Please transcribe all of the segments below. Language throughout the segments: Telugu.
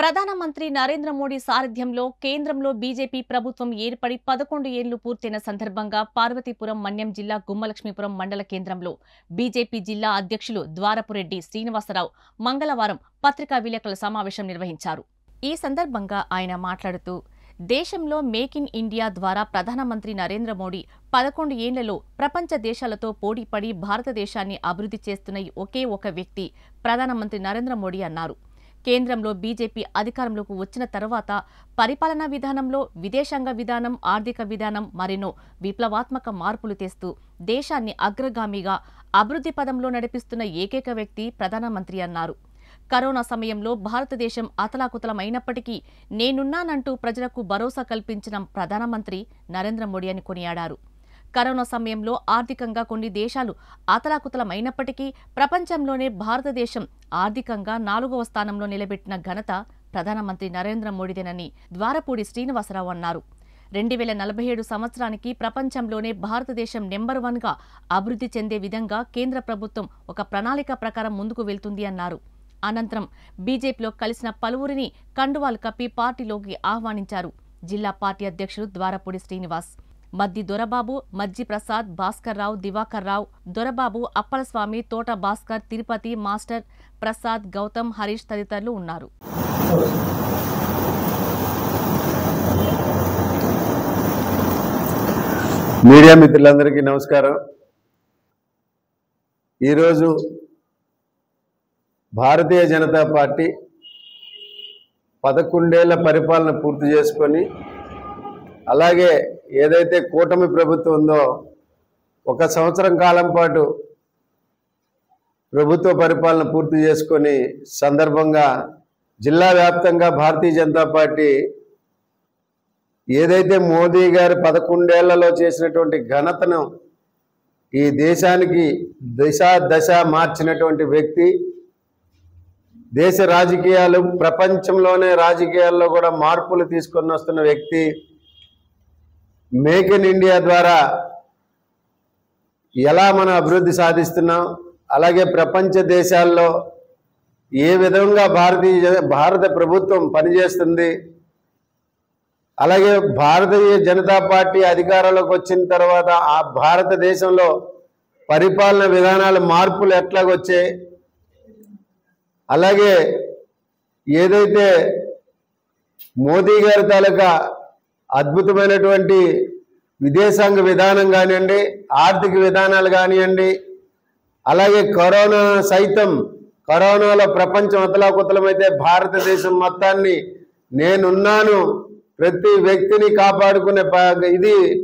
ప్రధానమంత్రి నరేంద్ర మోడీ సారథ్యంలో కేంద్రంలో బీజేపీ ప్రభుత్వం ఏర్పడి 11 ఏళ్లు పూర్తయిన సందర్భంగా పార్వతీపురం మన్యం జిల్లా గుమ్మలక్ష్మీపురం మండల కేంద్రంలో బీజేపీ జిల్లా అధ్యక్షులు ద్వారపురెడ్డి శ్రీనివాసరావు మంగళవారం పత్రికా విలేకరుల సమావేశం నిర్వహించారు. ఈ సందర్భంగా ఆయన మాట్లాడుతూ, దేశంలో మేక్ ఇన్ ఇండియా ద్వారా ప్రధానమంత్రి నరేంద్ర మోడీ 11 ఏళ్లలో ప్రపంచ దేశాలతో పోటీపడి భారతదేశాన్ని అభివృద్ధి చేస్తున్న ఒకే ఒక వ్యక్తి ప్రధానమంత్రి నరేంద్ర మోడీ అన్నారు. కేంద్రంలో బీజేపీ అధికారంలోకి వచ్చిన తర్వాత పరిపాలనా విధానంలో, విదేశాంగ విధానం, ఆర్థిక విధానం మరెన్నో విప్లవాత్మక మార్పులు తెస్తూ దేశాన్ని అగ్రగామిగా అభివృద్ధి పదంలో నడిపిస్తున్న ఏకైక వ్యక్తి ప్రధానమంత్రి అన్నారు. కరోనా సమయంలో భారతదేశం అతలాకుతలమైనప్పటికీ నేనున్నానంటూ ప్రజలకు భరోసా కల్పించిన ప్రధానమంత్రి నరేంద్ర మోడీ అని కొనియాడారు. కరోనా సమయంలో ఆర్థికంగా కొన్ని దేశాలు అతలాకుతలమైనప్పటికీ ప్రపంచంలోనే భారతదేశం ఆర్థికంగా 4వ స్థానంలో నిలబెట్టిన ఘనత ప్రధానమంత్రి నరేంద్ర మోడీదేనని ద్వారపూడి శ్రీనివాసరావు అన్నారు. 2047 సంవత్సరానికి ప్రపంచంలోనే భారతదేశం నెంబర్ 1గా అభివృద్ధి చెందే విధంగా కేంద్ర ప్రభుత్వం ఒక ప్రణాళిక ప్రకారం ముందుకు వెళ్తుంది అన్నారు. అనంతరం బీజేపీలో కలిసిన పలువురిని కండువాలు కప్పి పార్టీలోకి ఆహ్వానించారు. జిల్లా పార్టీ అధ్యక్షుడు ద్వారపూడి శ్రీనివాస్, మద్ది దొరబాబు, మజ్జి ప్రసాద్, భాస్కర్ రావు, దివాకర్ రావు, దొరబాబు, అప్పలస్వామి, తోట భాస్కర్, తిరుపతి, మాస్టర్ ప్రసాద్, గౌతమ్, హరీష్ తదితరులు ఉన్నారు. మీడియా మిత్రులందరికీ నమస్కారం. ఈరోజు భారతీయ జనతా పార్టీ 11 ఏళ్ల పరిపాలన పూర్తి చేసుకొని, అలాగే ఏదైతే కూటమి ప్రభుత్వం ఉందో 1 సంవత్సరం కాలం పాటు ప్రభుత్వ పరిపాలన పూర్తి చేసుకొని సందర్భంగా జిల్లా వ్యాప్తంగా భారతీయ జనతా పార్టీ ఏదైతే మోదీ గారు 11 ఏళ్లలో చేసినటువంటి ఘనతను ఈ దేశానికి దశ మార్చినటువంటి వ్యక్తి, దేశ రాజకీయాలు, ప్రపంచంలోనే రాజకీయాల్లో కూడా మార్పులు తీసుకొని వస్తున్న వ్యక్తి, మేక్ ఇన్ ఇండియా ద్వారా ఎలా మనం అభివృద్ధి సాధిస్తున్నాం, అలాగే ప్రపంచ దేశాల్లో ఏ విధంగా భారత ప్రభుత్వం పనిచేస్తుంది, అలాగే భారతీయ జనతా పార్టీ అధికారంలోకి వచ్చిన తర్వాత ఆ భారతదేశంలో పరిపాలన విధానాల మార్పులు ఎట్లాగొచ్చాయి, అలాగే ఏదైతే మోదీ గారి తాలూకా అద్భుతమైనటువంటి విదేశాంగ విధానం కానివ్వండి, ఆర్థిక విధానాలు కానివ్వండి, అలాగే కరోనాలో ప్రపంచం అతలాకుతలమైతే భారతదేశం మొత్తాన్ని నేనున్నాను, ప్రతి వ్యక్తిని కాపాడుకునే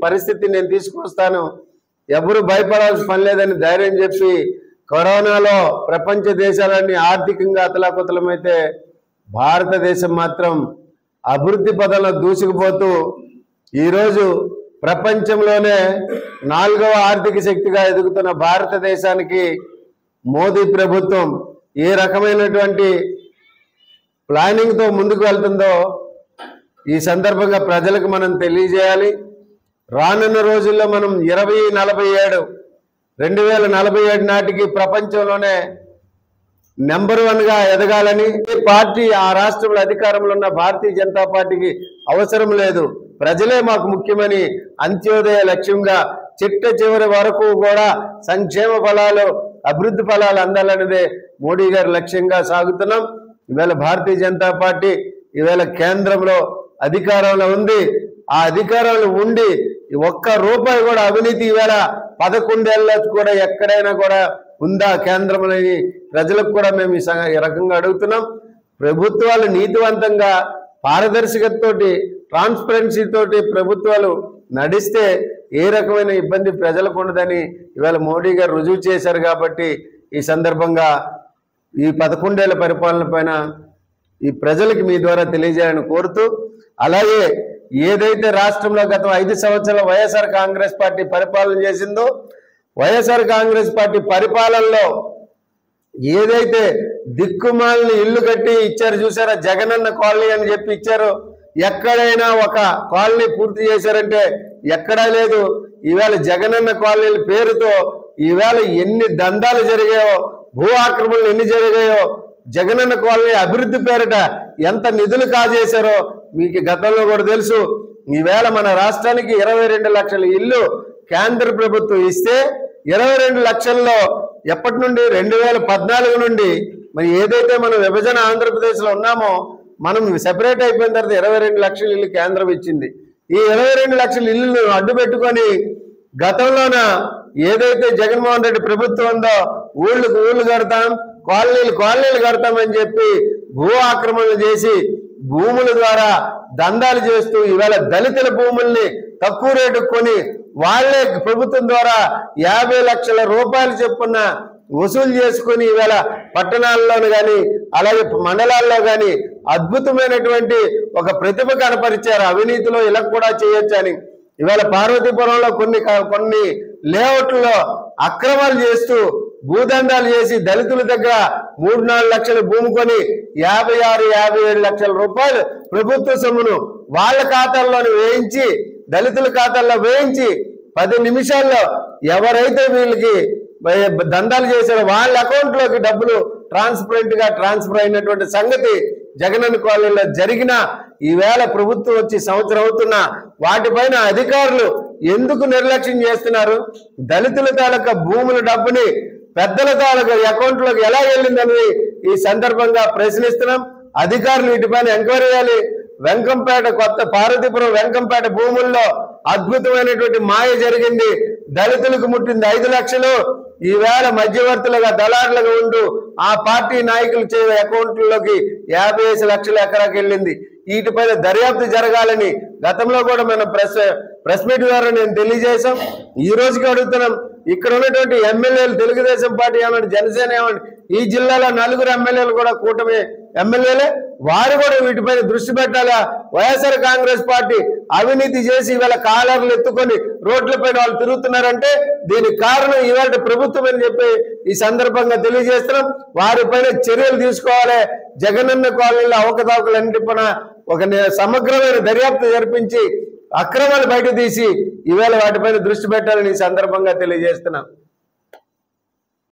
పరిస్థితి నేను తీసుకొస్తాను, ఎవరు భయపడాల్సిన పని లేదని ధైర్యం చెప్పి కరోనాలో ప్రపంచ దేశాలన్నీ ఆర్థికంగా అతలాకుతలమైతే భారతదేశం మాత్రం అభివృద్ధి పదంలో దూసుకుపోతూ ఈరోజు ప్రపంచంలోనే 4వ ఆర్థిక శక్తిగా ఎదుగుతున్న భారతదేశానికి మోదీ ప్రభుత్వం ఏ రకమైనటువంటి ప్లానింగ్తో ముందుకు వెళ్తుందో ఈ సందర్భంగా ప్రజలకు మనం తెలియజేయాలి. రానున్న రోజుల్లో మనం 2047 నాటికి ప్రపంచంలోనే నెంబర్ 1గా ఎదగాలని, పార్టీ ఆ రాష్ట్రంలో అధికారంలో ఉన్న భారతీయ జనతా పార్టీకి అవసరం లేదు, ప్రజలే మాకు ముఖ్యమని అంత్యోదయ లక్ష్యంగా చిట్ట చివరి వరకు కూడా సంక్షేమ ఫలాలు, అభివృద్ధి ఫలాలు అందాలనేదే మోడీ గారి లక్ష్యంగా సాగుతున్నాం. ఈవేళ భారతీయ జనతా పార్టీ ఈవేళ కేంద్రంలో అధికారంలో ఉంది. ఆ అధికారంలో ఉండి ₹1 కూడా అవినీతి ఈవేళ 11 ఏళ్ళ కూడా ఎక్కడైనా కూడా ఉందా కేంద్రంలోని ప్రజలకు కూడా మేము ఈ రకంగా అడుగుతున్నాం. ప్రభుత్వాలు నీతివంతంగా, పారదర్శకతతోటి, ట్రాన్స్పరెన్సీ తోటి ప్రభుత్వాలు నడిస్తే ఏ రకమైన ఇబ్బంది ప్రజలకు ఉండదని ఇవాళ మోడీ గారు రుజువు చేశారు. కాబట్టి ఈ సందర్భంగా ఈ 11 ఏళ్ల పరిపాలన పైన ఈ ప్రజలకు మీ ద్వారా తెలియజేయాలని కోరుతూ, అలాగే ఏదైతే రాష్ట్రంలో గత 5 సంవత్సరాల వైఎస్ఆర్ కాంగ్రెస్ పార్టీ పరిపాలన చేసిందో, వైఎస్ఆర్ కాంగ్రెస్ పార్టీ పరిపాలనలో ఏదైతే దిక్కుమాలిన ఇల్లు కట్టి ఇచ్చారు చూసారా, జగనన్న కాలనీ అని చెప్పి ఇచ్చారు, ఎక్కడైనా ఒక కాలనీ పూర్తి చేశారంటే ఎక్కడా లేదు. ఈవేళ జగనన్న కాలనీల పేరుతో ఈవేళ ఎన్ని దందాలు జరిగాయో, భూ ఆక్రమణలు ఎన్ని జరిగాయో, జగనన్న కాలనీ అభివృద్ధి పేరిట ఎంత నిధులు కాజేశారో మీకు గతంలో కూడా తెలుసు. ఈవేళ మన రాష్ట్రానికి 22 లక్షల ఇల్లు కేంద్ర ప్రభుత్వం ఇస్తే 22 లక్షల్లో ఎప్పటి నుండి 2014 నుండి మరి ఏదైతే మనం విభజన ఆంధ్రప్రదేశ్లో ఉన్నామో మనం సెపరేట్ అయిపోయిన తర్వాత 22 లక్షల ఇల్లు కేంద్రం ఇచ్చింది. ఈ 22 లక్షల ఇల్లును అడ్డు పెట్టుకొని గతంలోన ఏదైతే జగన్మోహన్ రెడ్డి ప్రభుత్వం ఉందో ఊళ్ళకు ఊళ్ళు కడతాం, కాలనీలు కడతామని చెప్పి భూ ఆక్రమణలు చేసి భూముల ద్వారా దందాలు చేస్తూ ఈవేళ దళితుల భూముల్ని తక్కువ రేటుకు కొని వాళ్లే ప్రభుత్వం ద్వారా 50 లక్షల రూపాయలు చొప్పున వసూలు చేసుకుని ఈవేళ పట్టణాల్లోనూ కానీ అలాగే మండలాల్లో కానీ అద్భుతమైనటువంటి ఒక ప్రతిభ కనపరిచారు. అవినీతిలో ఇలా కూడా చేయొచ్చని ఈవేళ పార్వతీపురంలో కొన్ని లేఅవుట్లో అక్రమాలు చేస్తూ భూదందాలు చేసి దళితుల దగ్గర 3-4 లక్షల భూమి కొని 56-57 లక్షల రూపాయలు ప్రభుత్వ సొమ్మును వాళ్ళ ఖాతాల్లోనే వేయించి దళితుల ఖాతాల్లో వేయించి 10 నిమిషాల్లో ఎవరైతే వీళ్ళకి దందాలు చేశారో వాళ్ళ అకౌంట్లోకి డబ్బులు ట్రాన్స్ఫర్ అయినటువంటి సంగతి జగనన్న కాలనీలో జరిగిన ఈవేళ ప్రభుత్వం వచ్చి సంవత్సరం అవుతున్నా వాటిపైన అధికారులు ఎందుకు నిర్లక్ష్యం చేస్తున్నారు? దళితుల తాలూకా భూముల డబ్బుని పెద్దల తాలూకా అకౌంట్లోకి ఎలా వెళ్ళిందని ఈ సందర్భంగా ప్రశ్నిస్తున్నాం. అధికారులు వీటిపైన ఎంక్వైరీ చేయాలి. పార్వతీపురం వెంకంపేట భూముల్లో అద్భుతమైనటువంటి మాయ జరిగింది. దళితులకు ముట్టింది 5 లక్షలు. ఈవేళ మధ్యవర్తులుగా దళారులుగా ఉంటూ ఆ పార్టీ నాయకులు చేసే అకౌంట్లలోకి 55 లక్షలు ఎకరాకి వెళ్ళింది. వీటిపైన దర్యాప్తు జరగాలని గతంలో కూడా మనం ప్రెస్ మీట్ ద్వారా నేను తెలియజేశాం. ఈ రోజుకి అడుగుతున్నాం. ఇక్కడ ఉన్నటువంటి ఎమ్మెల్యేలు తెలుగుదేశం పార్టీ ఏమంటే జనసేన ఏమంటే ఈ జిల్లాలో 4 ఎమ్మెల్యేలు కూడా కూటమి ఎమ్మెల్యేలే. వారు కూడా వీటిపైన దృష్టి పెట్టాలా? వైఎస్ఆర్ కాంగ్రెస్ పార్టీ అవినీతి చేసి ఇవాళ కాలర్లు ఎత్తుకొని రోడ్లపైన వాళ్ళు తిరుగుతున్నారంటే దీనికి కారణం ఇవాళ ప్రభుత్వం అని చెప్పి ఈ సందర్భంగా తెలియజేస్తున్నాం. వారిపైన చర్యలు తీసుకోవాలి. జగనన్న కాలనీలో అవకతవకలన్నిటిపైన ఒక సమగ్రమైన దర్యాప్తు జరిపించి అక్రమాలు బయట తీసి ఈవేళ వాటిపైన దృష్టి పెట్టాలని ఈ సందర్భంగా తెలియజేస్తున్నాం.